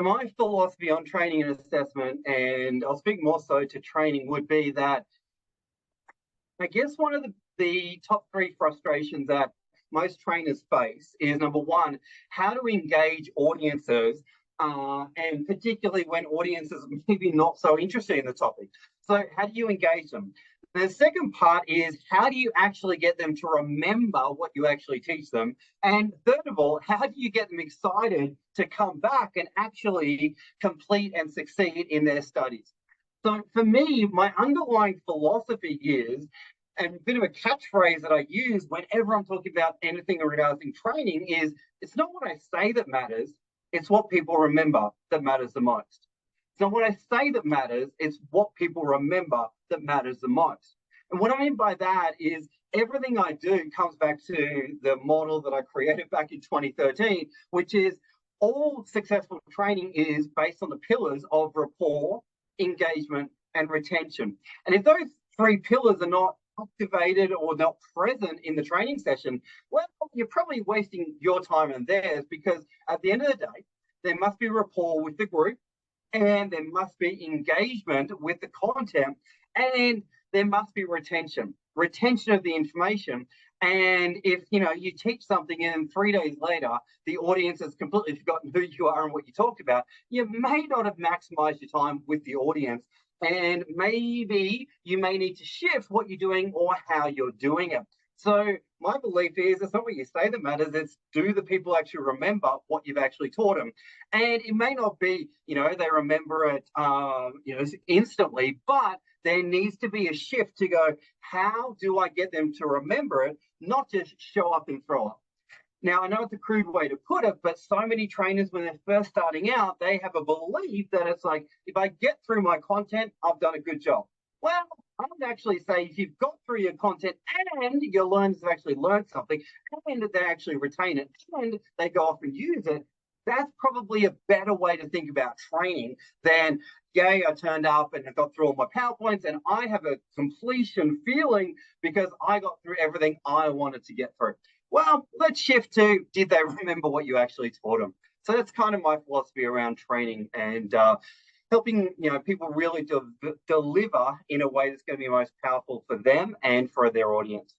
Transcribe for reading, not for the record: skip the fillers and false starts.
My philosophy on training and assessment, and I'll speak more so to training, would be that I guess one of the top three frustrations that most trainers face is number one, how to engage audiences, and particularly when audiences are maybe not so interested in the topic. So, how do you engage them? The second part is how do you actually get them to remember what you actually teach them? And third of all, how do you get them excited to come back and actually complete and succeed in their studies? So for me, my underlying philosophy is, and a bit of a catchphrase that I use whenever I'm talking about anything regarding training is, it's not what I say that matters, it's what people remember that matters the most. It's not what I say that matters, it's what people remember that matters the most. And what I mean by that is everything I do comes back to the model that I created back in 2013, which is all successful training is based on the pillars of rapport, engagement, and retention. And if those three pillars are not activated or not present in the training session, well, you're probably wasting your time and theirs, because at the end of the day, there must be rapport with the group, and there must be engagement with the content, and there must be retention of the information. And if you teach something and 3 days later the audience has completely forgotten who you are and what you talked about, you may not have maximized your time with the audience, and maybe you may need to shift what you're doing or how you're doing it. So my belief is it's not what you say that matters, it's do the people actually remember what you've actually taught them. And it may not be, they remember it, instantly, but there needs to be a shift to go, how do I get them to remember it, not just show up and throw up? Now, I know it's a crude way to put it, but so many trainers, when they're first starting out, they have a belief that it's like, if I get through my content, I've done a good job. Well, I would actually say if you've got through your content and your learners have actually learned something, and they actually retain it, and they go off and use it, that's probably a better way to think about training than, yay, I turned up and I got through all my PowerPoints and I have a completion feeling because I got through everything I wanted to get through. Well, let's shift to, did they remember what you actually taught them? So that's kind of my philosophy around training, and helping people really deliver in a way that's going to be most powerful for them and for their audience.